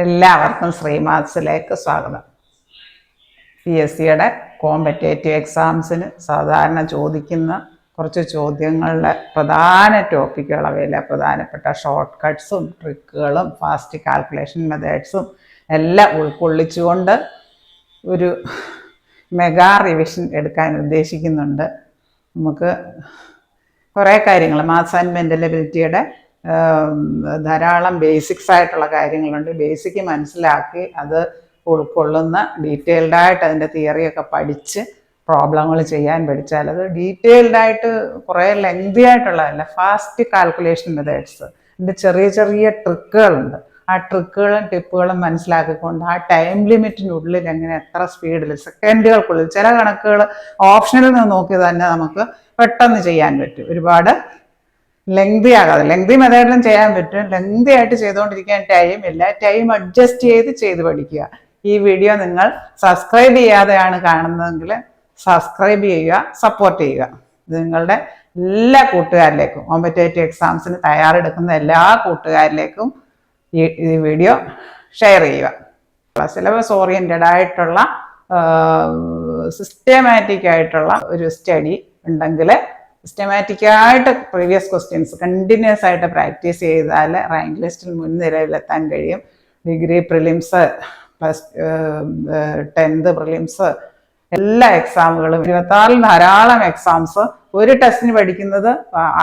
എല്ലാവർക്കും ശ്രീമാത്സിലേക്ക് സ്വാഗതം. PSCയുടെ കോമ്പറ്റേറ്റീവ് എക്സാംസിന് സാധാരണ ചോദിക്കുന്ന കുറച്ച് ചോദ്യങ്ങളുടെ പ്രധാന ടോപ്പിക്കുകൾ അവയിലെ പ്രധാനപ്പെട്ട ഷോർട്ട് കട്ട്സും ട്രിക്കുകളും ഫാസ്റ്റ് കാൽക്കുലേഷൻ മെത്തേഡ്സും എല്ലാം ഉൾക്കൊള്ളിച്ചുകൊണ്ട് ഒരു മെഗാ റിവിഷൻ എടുക്കാൻ ഉദ്ദേശിക്കുന്നുണ്ട്. നമുക്ക് കുറേ കാര്യങ്ങൾ മാത്സ് ആൻഡ് മെൻ്റൽ എബിലിറ്റിയുടെ ധാരാളം ബേസിക്സ് ആയിട്ടുള്ള കാര്യങ്ങളുണ്ട്. ബേസിക് മനസ്സിലാക്കി അത് ഉൾക്കൊള്ളുന്ന ഡീറ്റെയിൽഡായിട്ട് അതിൻ്റെ തിയറിയൊക്കെ പഠിച്ച് പ്രോബ്ലങ്ങൾ ചെയ്യാൻ പഠിച്ചാൽ അത് ഡീറ്റെയിൽഡായിട്ട് കുറേ ലെങ്തി ആയിട്ടുള്ളതല്ല, ഫാസ്റ്റ് കാൽക്കുലേഷൻ മെത്തേഡ്സ്, ഇതിൻ്റെ ചെറിയ ചെറിയ ട്രിക്കുകളുണ്ട്. ആ ട്രിക്കുകളും ടിപ്പുകളും മനസ്സിലാക്കിക്കൊണ്ട് ആ ടൈം ലിമിറ്റിനുള്ളിൽ എങ്ങനെ എത്ര സ്പീഡിൽ സെക്കൻഡുകൾക്കുള്ളിൽ ചില കണക്കുകൾ ഓപ്ഷനിൽ നിന്ന് നോക്കി തന്നെ നമുക്ക് പെട്ടെന്ന് ചെയ്യാൻ പറ്റും. ഒരുപാട് ലെങ്തി ആകാതെ, ലെങ്തി മെത്തേഡിലും ചെയ്യാൻ പറ്റും. ലെങ്തി ആയിട്ട് ചെയ്തുകൊണ്ടിരിക്കാൻ ടൈം ഇല്ല. ടൈം അഡ്ജസ്റ്റ് ചെയ്ത് പഠിക്കുക. ഈ വീഡിയോ നിങ്ങൾ സബ്സ്ക്രൈബ് ചെയ്യാതെയാണ് കാണുന്നതെങ്കിൽ സബ്സ്ക്രൈബ് ചെയ്യുക, സപ്പോർട്ട് ചെയ്യുക. ഇത് നിങ്ങളുടെ എല്ലാ കൂട്ടുകാരിലേക്കും, കോമ്പറ്റേറ്റീവ് എക്സാംസിന് തയ്യാറെടുക്കുന്ന എല്ലാ കൂട്ടുകാരിലേക്കും ഈ വീഡിയോ ഷെയർ ചെയ്യുക. സിലബസ് ഓറിയൻറ്റഡ് ആയിട്ടുള്ള സിസ്റ്റമാറ്റിക് ആയിട്ടുള്ള ഒരു സ്റ്റഡി ഉണ്ടെങ്കിൽ സിസ്റ്റമാറ്റിക്കായിട്ട് പ്രീവിയസ് ക്വസ്റ്റ്യൻസ് കണ്ടിന്യൂസ് ആയിട്ട് പ്രാക്ടീസ് ചെയ്താൽ റാങ്ക് ലിസ്റ്റിൽ മുൻനിരയിലെത്താൻ കഴിയും. Degree prelims plus 10th prelims എല്ലാ എക്സാമുകളും 24 ധാരാളം എക്സാംസ്. ഒരു ടെസ്റ്റിന് പഠിക്കുന്നത്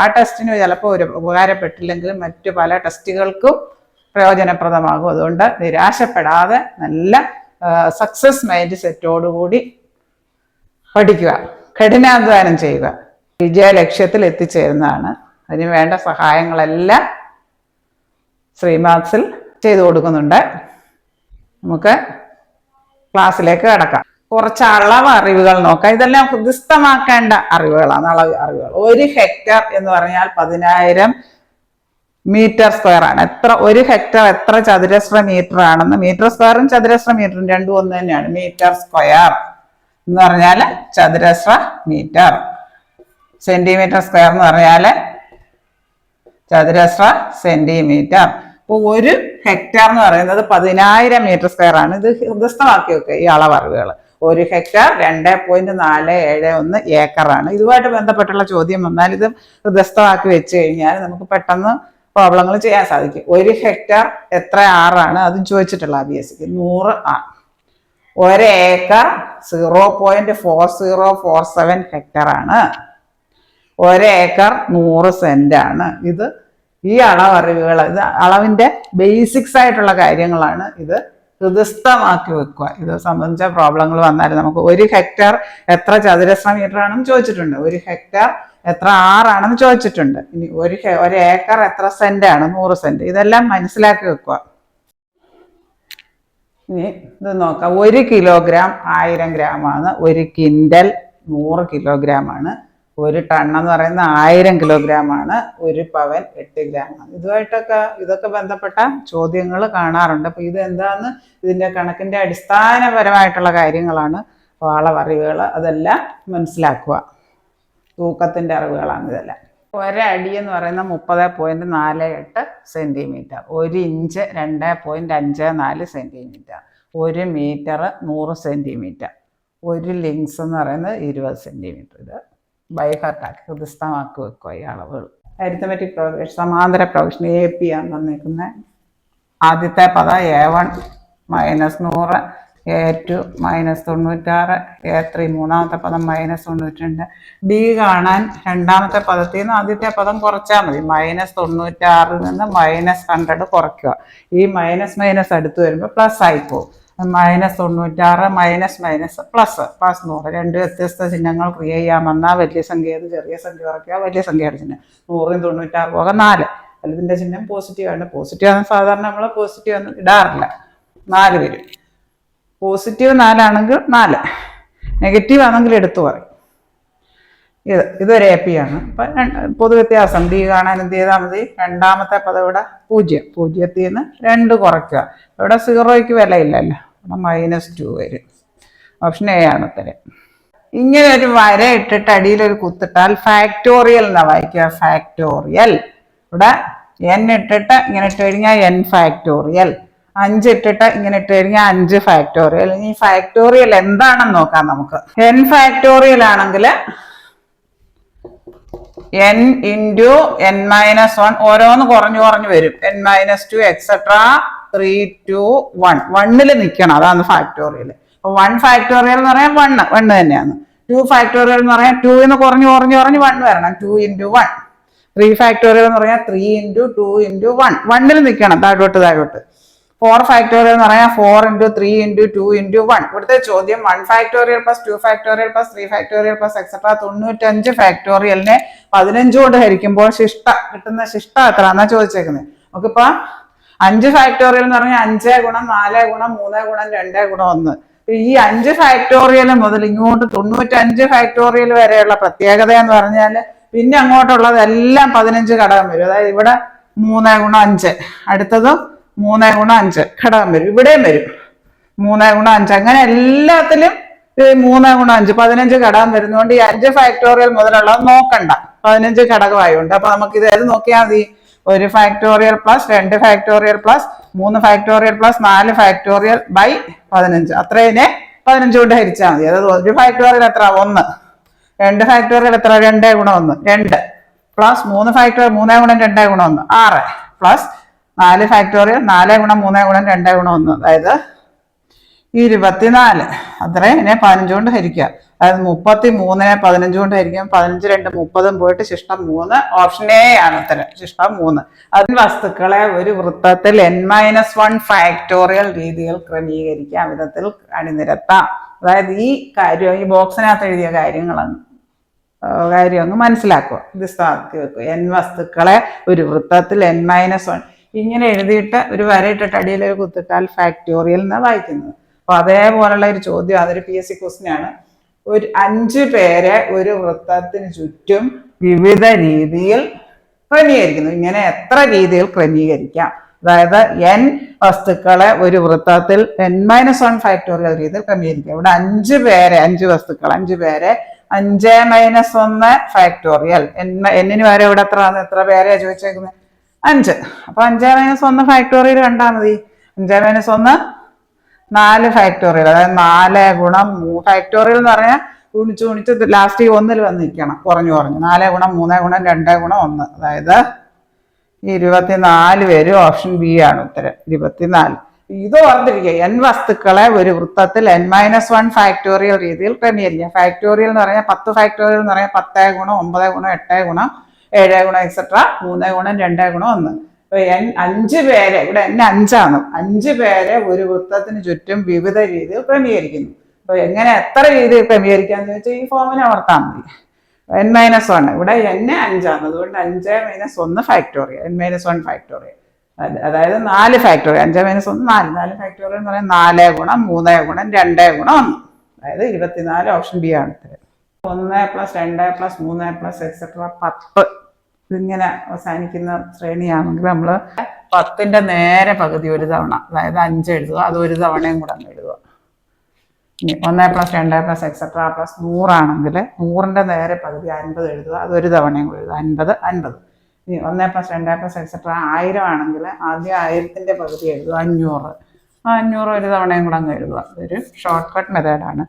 ആ ടെസ്റ്റിന് ചിലപ്പോൾ ഒരു ഉപകാരപ്പെട്ടില്ലെങ്കിലും മറ്റു പല ടെസ്റ്റുകൾക്കും പ്രയോജനപ്രദമാകും. അതുകൊണ്ട് നിരാശപ്പെടാതെ നല്ല സക്സസ് മൈൻഡ് സെറ്റോടുകൂടി പഠിക്കുക, കഠിനാധ്വാനം ചെയ്യുക. വിജയ ലക്ഷ്യത്തിൽ എത്തിച്ചേരുന്നതാണ്. അതിന് വേണ്ട സഹായങ്ങളെല്ലാം ശ്രീമാത്സിൽ ചെയ്തു കൊടുക്കുന്നുണ്ട്. നമുക്ക് ക്ലാസ്സിലേക്ക് കടക്കാം. കുറച്ച് അളവ് അറിവുകൾ നോക്കാം. ഇതെല്ലാം ഹൃദിസ്ഥമാക്കേണ്ട അറിവുകളാണ്. അറിവുകൾ. 1 ഹെക്ടർ എന്ന് പറഞ്ഞാൽ 10,000 മീറ്റർ സ്ക്വയർ ആണ്. ഒരു ഹെക്ടർ എത്ര ചതുരശ്ര മീറ്റർ ആണെന്ന്, മീറ്റർ സ്ക്വയറും ചതുരശ്ര മീറ്ററും രണ്ടും ഒന്ന് തന്നെയാണ്. മീറ്റർ സ്ക്വയർ എന്ന് പറഞ്ഞാൽ ചതുരശ്ര മീറ്റർ. സെന്റിമീറ്റർ സ്ക്വയർ എന്ന് പറഞ്ഞാൽ ചതുരശ്ര സെന്റിമീറ്റർ. അപ്പോൾ 1 ഹെക്ടർ എന്ന് പറയുന്നത് 10,000 മീറ്റർ സ്ക്വയർ ആണ്. ഇത് ഹൃദസ്ഥമാക്കി വെക്കുക ഈ അളവറിവുകൾ. 1 ഹെക്ടർ 2.471 ഏക്കറാണ്. ഇതുമായിട്ട് ബന്ധപ്പെട്ടുള്ള ചോദ്യം വന്നാൽ ഇത് ഹൃദസ്ഥമാക്കി വെച്ച് കഴിഞ്ഞാൽ നമുക്ക് പെട്ടെന്ന് പ്രോബ്ലങ്ങൾ ചെയ്യാൻ സാധിക്കും. 1 ഹെക്ടർ എത്ര ആറാണ് അതും ചോദിച്ചിട്ടുള്ള PSCക്ക് 100 ആർ. 1 ഏക്കർ 0.4047 ഹെക്ടർ ആണ്. 1 ഏക്കർ 100 സെന്റ് ആണ്. ഇത് ഈ അളവറിവുകൾ, ഇത് അളവിന്റെ ബേസിക്സ് ആയിട്ടുള്ള കാര്യങ്ങളാണ്. ഇത് ഹൃദസ്ഥമാക്കി വെക്കുക. ഇത് സംബന്ധിച്ച പ്രോബ്ലങ്ങൾ വന്നാൽ നമുക്ക് 1 ഹെക്ടർ എത്ര ചതുരശ്ര മീറ്റർ ആണെന്ന് ചോദിച്ചിട്ടുണ്ട്. 1 ഹെക്ടർ എത്ര ആറാണെന്ന് ചോദിച്ചിട്ടുണ്ട്. ഇനി 1 ഏക്കർ എത്ര സെന്റ് ആണ്, 100 സെന്റ്. ഇതെല്ലാം മനസ്സിലാക്കി വെക്കുക. ഇനി ഇത് നോക്കാം. 1 കിലോഗ്രാം 1000 ഗ്രാമാണ്. 1 ക്വിൻ്റൽ 100 കിലോഗ്രാം ആണ്. 1 ടൺ എന്ന് പറയുന്ന 1000 കിലോഗ്രാം ആണ്. 1 പവൻ 8 ഗ്രാം ആണ്. ഇതൊക്കെ ബന്ധപ്പെട്ട ചോദ്യങ്ങൾ കാണാറുണ്ട്. അപ്പൊ ഇത് എന്താന്ന്, ഇതിന്റെ കണക്കിന്റെ അടിസ്ഥാനപരമായിട്ടുള്ള കാര്യങ്ങളാണ്. അളവറിവുകൾ അതെല്ലാം മനസ്സിലാക്കുക. തൂക്കത്തിന്റെ അറിവുകളാണ് ഇതെല്ലാം. 1 അടി എന്ന് പറയുന്ന 30.48 centimetre. 1 inch 2.54 centimetre. 1 metre 100 centimetre. 1 links എന്ന് പറയുന്നത് 20 സെന്റിമീറ്റർ. ഇത് ബൈഹാർട്ടാക്കി ഹൃദസ്ഥമാക്കി വെക്കുക ഈ അളവുകൾ. അരിത്തമെറ്റിക് പ്രോഗ്രഷൻ, സമാന്തര പ്രോഗ്രഷൻ AP ആണ് തന്നേക്കുന്നത്. ആദ്യത്തെ പദം A1 -100, A2 -96, A3 മൂന്നാമത്തെ പദം -92. D കാണാൻ രണ്ടാമത്തെ പദത്തിൽ നിന്ന് ആദ്യത്തെ പദം കുറച്ചാൽ മതി. -96 നിന്ന് -100 കുറയ്ക്കുക. ഈ മൈനസ് അടുത്ത് വരുമ്പോൾ പ്ലസ് ആയിപ്പോവും. -96 പ്ലസ് 100 രണ്ട് വ്യത്യസ്ത ചിഹ്നങ്ങൾ ക്രിയേറ്റ് ചെയ്യാമെന്നാൽ വലിയ സംഖ്യ ചെറിയ സംഖ്യ കുറയ്ക്കുക, വലിയ സംഖ്യയുടെ ചിഹ്നം. 100 96 പോകാൻ 4. അതിൻ്റെ ചിഹ്നം പോസിറ്റീവ് ആണ്. പോസിറ്റീവ് ആണ് സാധാരണ നമ്മൾ പോസിറ്റീവ് ഒന്നും ഇടാറില്ല. 4 വരും. പോസിറ്റീവ് 4 ആണെങ്കിൽ 4, നെഗറ്റീവ് ആണെങ്കിൽ എടുത്തു പറയും. ഇതൊരു AP ആണ്. അപ്പം പൊതുവ്യത്യാസം D കാണാൻ എന്ത് ചെയ്താൽ മതി, രണ്ടാമത്തെ പദം ഇവിടെ 0, 0ത്തിൽ നിന്ന് 2 കുറയ്ക്കുക. ഇവിടെ 0ക്ക് വിലയില്ലല്ലോ, -2 വരും. ഓപ്ഷൻ A ആണ് ഉത്തരം. ഇങ്ങനെ ഒരു വര ഇട്ടിട്ട് അടിയിലൊരു കുത്തിട്ടാൽ ഫാക്ടോറിയൽ എന്നാ വായിക്കുക. ഫാക്ടോറിയൽ ഇവിടെ n ഇട്ടിട്ട് ഇങ്ങനെ ഇട്ട് കഴിഞ്ഞാൽ n ഫാക്ടോറിയൽ. 5 ഇട്ടിട്ട് ഇങ്ങനെ ഇട്ട് കഴിഞ്ഞാൽ 5 ഫാക്ടോറിയൽ. ഇനി ഫാക്ടോറിയൽ എന്താണെന്ന് നോക്കാം നമുക്ക്. n ഫാക്ടോറിയൽ ആണെങ്കിൽ n ഇൻറ്റു n-1 ഓരോന്ന് കുറഞ്ഞു കുറഞ്ഞു വരും. n-2 എക്സെട്ര 3 2 1 1ൽ നിൽക്കണം, അതാണ് ഫാക്ടോറിയൽ. അപ്പൊ 1 ഫാക്ടോറിയൽ എന്ന് പറയാൻ 1 തന്നെയാണ്. 2 ഫാക്ടോറിയൽ എന്ന് പറയാൻ 2 കുറഞ്ഞു കുറഞ്ഞു കുറഞ്ഞ് 1 വരണം, 2 ഇൻറ്റു 1. 3 ഫാക്ടോറിയൽ എന്ന് പറയാൻ 3 ഇൻറ്റു 2 ഇൻറ്റു 1 1ൽ നിൽക്കണം, താഴോട്ട് താഴോട്ട്. 4 ഫാക്ടോറിയൽ എന്ന് പറയാൻ 4 ഇൻറ്റു 3 ഇൻറ്റു 2 ഇൻറ്റു 1. ഇവിടുത്തെ ചോദ്യം 1 factorial plus 2 factorial plus 3 factorial plus etcetera 95 ഫാക്ടോറിയലിനെ 15 കൊണ്ട് ഹരിക്കുമ്പോൾ കിട്ടുന്ന ശിഷ്ട എത്ര എന്നാ ചോദിച്ചേക്കുന്നത്. നമുക്കിപ്പോ 5 ഫാക്ടോറിയൽ എന്ന് പറഞ്ഞാൽ 5 ഗുണം 4 ഗുണം 3 ഗുണം 2 ഗുണം 1. ഈ 5 ഫാക്ടോറിയൽ മുതൽ ഇങ്ങോട്ട് 95 ഫാക്ടോറിയൽ വരെയുള്ള പ്രത്യേകത എന്ന് പറഞ്ഞാൽ പിന്നെ അങ്ങോട്ടുള്ളതെല്ലാം 15 ഘടകം വരും. അതായത് ഇവിടെ 3 ഗുണം 5, അടുത്തതും 3 ഗുണം 5 ഘടകം വരും, ഇവിടെയും വരും 3 ഗുണം 5. അങ്ങനെ എല്ലാത്തിലും 3 ഗുണം 5 15 ഘടകം വരുന്നതുകൊണ്ട് ഈ 5 ഫാക്ടോറിയൽ മുതലുള്ളത് നോക്കണ്ട, 15 ഘടകമായുണ്ട്. അപ്പൊ നമുക്ക് ഇത് ഏത് നോക്കിയാൽ മതി? 1 factorial plus 2 factorial plus 3 factorial plus 4 factorial by 15, അത്രേനെ 15 കൊണ്ട് ഹരിച്ചാൽ മതി. അതായത് 1 ഫാക്ടോറിയൽ എത്ര? 1. 2 ഫാക്ടോറിയൽ എത്ര? 2 ഗുണം 1 2 പ്ലസ് 3 ഫാക്ടോറിയൽ 3 ഗുണം 2 ഗുണം 1 6 പ്ലസ് 4 ഫാക്ടോറിയൽ 4 ഗുണം 3 ഗുണം 2 ഗുണം 1, അതായത് 24. അത്രയും 15 കൊണ്ട് ഹരിക്കുക. അതായത് 33 15 കൊണ്ട് ഹരിക്കാം. 15 2 30 പോയിട്ട് ശിഷ്ടം 3. ഓപ്ഷൻ എ ആണ് ഉത്തരം, ശിഷ്ടം 3. അതിന് വസ്തുക്കളെ ഒരു വൃത്തത്തിൽ n-1 ഫാക്ടോറിയൽ രീതിയിൽ ക്രമീകരിക്കാം വിധത്തിൽ അണിനിരത്താം. അതായത് ഈ കാര്യം ഈ ബോക്സിനകത്ത് എഴുതിയ കാര്യം അങ്ങ് മനസ്സിലാക്കുക, ഇത് സ്ഥാപിച്ച് വെക്കുക. n വസ്തുക്കളെ ഒരു വൃത്തത്തിൽ n-1 ഇങ്ങനെ എഴുതിയിട്ട് ഒരു വരയിട്ടിട്ട് അടിയിൽ ഒരു കുത്തിട്ടാൽ ഫാക്ടോറിയൽ എന്നാണ് വായിക്കുന്നത്. അപ്പൊ അതേപോലുള്ള ഒരു ചോദ്യം, അതൊരു PSC ക്വസ്റ്റ്യൻ ആണ്. ഒരു 5 പേരെ ഒരു വൃത്തത്തിന് ചുറ്റും വിവിധ രീതിയിൽ ക്രമീകരിക്കുന്നു. ഇങ്ങനെ എത്ര രീതിയിൽ ക്രമീകരിക്കാം? അതായത് n വസ്തുക്കളെ ഒരു വൃത്തത്തിൽ n-1 ഫാക്ടോറിയൽ രീതിയിൽ ക്രമീകരിക്കാം. ഇവിടെ 5 പേരെ 5 വസ്തുക്കൾ 5 പേരെ 5-1 ഫാക്ടോറിയൽ. എന്നിന് വരെ ഇവിടെ എത്ര പേരെയാ ചോദിച്ചേക്കുന്നത്? 5. അപ്പൊ 5-1 ഫാക്ടോറിയൽ കണ്ടാൽ മതി. 5-1 4 ഫാക്ടോറിയൽ, അതായത് 4 ഗുണം 3 ഫാക്ടോറിയൽ എന്ന് പറഞ്ഞാൽ ഗുണിച്ച് ലാസ്റ്റ് 1ൽ വന്ന് നിൽക്കണം, കുറഞ്ഞു 4 ഗുണം 3 ഗുണം 2 ഗുണം 1, അതായത് 24 വരും. ഓപ്ഷൻ ബി ആണ് ഉത്തരം, 24. ഇത് ഓർത്തിരിക്കുക, n വസ്തുക്കളെ ഒരു വൃത്തത്തിൽ n-1 ഫാക്ടോറിയൽ രീതിയിൽ ക്രമീകരിക്കുക. ഫാക്ടോറിയൽ എന്ന് പറഞ്ഞാൽ 10 ഫാക്ടോറിയൽ എന്ന് പറഞ്ഞാൽ 10 ഗുണം 9 ഗുണം 8 ഗുണം 7 ഗുണം എക്സെട്ര 3 ഗുണം 2 ഗുണം 1. 5 പേരെ, ഇവിടെ n 5 ആണ്, 5 പേരെ ഒരു വൃത്തത്തിന് ചുറ്റും വിവിധ രീതിയിൽ ക്രമീകരിക്കുന്നു. അപ്പൊ എങ്ങനെ എത്ര രീതിയിൽ ക്രമീകരിക്കാന്ന് ചോദിച്ചാൽ ഈ ഫോമിനെ ഓർത്താൽ മതി. n-1 ഇവിടെ n 5 ആണ്, അതുകൊണ്ട് 5-1 ഫാക്ടോറിയൽ, n-1 ഫാക്ടോറിയൽ, അതായത് 4 ഫാക്ടോറിയൽ. 5-1 4 ഫാക്ടോറിയൽ എന്ന് പറയാൻ 4 ഗുണം 3 ഗുണം 2 ഗുണം 1, അതായത് 24. ഓപ്ഷൻ ബി ആണ് ഉത്തരം. 1 പ്ലസ് 2 പ്ലസ് 3 പ്ലസ് എക്സെട്ര 10 ഇതിങ്ങനെ അവസാനിക്കുന്ന ശ്രേണിയാണെങ്കിൽ നമ്മൾ 10ന്റെ നേരെ പകുതി ഒരു തവണ, അതായത് 5 എഴുതുക, അത് ഒരു തവണയും കൂടെ അങ്ങ് എഴുതുക. 1 പ്ലസ് 2 പ്ലസ് എക്സെട്ര പ്ലസ് 100 ആണെങ്കിൽ 100ന്റെ നേരെ പകുതി 50 എഴുതുക, അത് ഒരു തവണയും കൂടെ എഴുതുക, 50. ഇനി 1 പ്ലസ് 2 പ്ലസ് എക്സെട്ര 1000 ആണെങ്കിൽ ആദ്യം 1000ന്റെ പകുതി എഴുതുക, 500. 500 ഒരു തവണയും കൂടെ അങ്ങ് എഴുതുക. ഇതൊരു ഷോർട്ട് കട്ട് മെത്തേഡാണ്.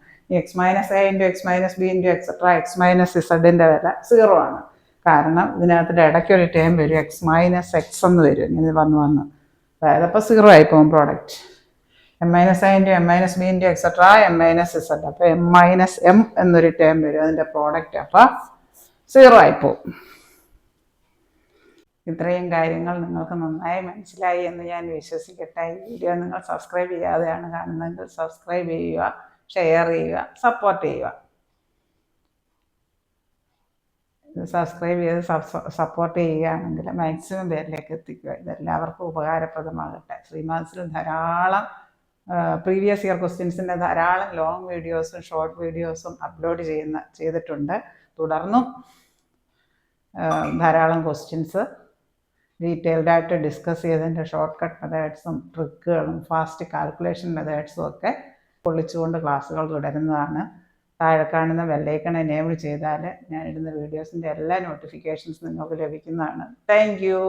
x-a into x-b into etcetera x-zന്റെ വില 0 ആണ്. കാരണം ഇതിനകത്ത് ഇടയ്ക്കൊരു ടേം വരും, x - x എന്ന് വരും, ഇങ്ങനെ വന്ന് അതായത് അപ്പോൾ 0 ആയി പോകും product. m-a into m-b into etcetera m-z, അപ്പോൾ m-m എന്നൊരു ടേം വരും അതിൻ്റെ പ്രോഡക്റ്റ്, അപ്പോൾ 0 ആയി പോകും. ഇത്രയും കാര്യങ്ങൾ നിങ്ങൾക്ക് നന്നായി മനസ്സിലായി എന്ന് ഞാൻ വിശ്വസിക്കട്ടെ. ഈ വീഡിയോ നിങ്ങൾ സബ്സ്ക്രൈബ് ചെയ്യാതെയാണ് കാണുന്നതെങ്കിൽ സബ്സ്ക്രൈബ് ചെയ്യുക, ഷെയർ ചെയ്യുക, സപ്പോർട്ട് ചെയ്യുക. സബ്സ്ക്രൈബ് ചെയ്ത് സപ്പോർട്ട് ചെയ്യുകയാണെങ്കിൽ മാക്സിമം പേരിലേക്ക് എത്തിക്കുക. ഇതെല്ലാവർക്കും ഉപകാരപ്രദമാകട്ടെ. ശ്രീമാത്സിൽ ധാരാളം പ്രീവിയസ് ഇയർ ക്വസ്റ്റ്യൻസിൻ്റെ ധാരാളം ലോങ് വീഡിയോസും ഷോർട്ട് വീഡിയോസും അപ്ലോഡ് ചെയ്തിട്ടുണ്ട്. തുടർന്നും ധാരാളം ക്വസ്റ്റ്യൻസ് ഡീറ്റെയിൽഡായിട്ട് ഡിസ്കസ് ചെയ്തതിൻ്റെ ഷോർട്ട് കട്ട് മെത്തേഡ്സും ട്രിക്കുകളും ഫാസ്റ്റ് കാൽക്കുലേഷൻ മെത്തേഡ്സും ഒക്കെ പൊള്ളിച്ചുകൊണ്ട് ക്ലാസ്സുകൾ തുടരുന്നതാണ്. താഴെ കാണുന്ന ബെല്ലൈക്കൺ എനേബിൾ ചെയ്താൽ ഞാൻ ഇടുന്ന വീഡിയോസിൻ്റെ എല്ലാ നോട്ടിഫിക്കേഷൻസ് നിങ്ങൾക്ക് ലഭിക്കുന്നതാണ്. Thank you.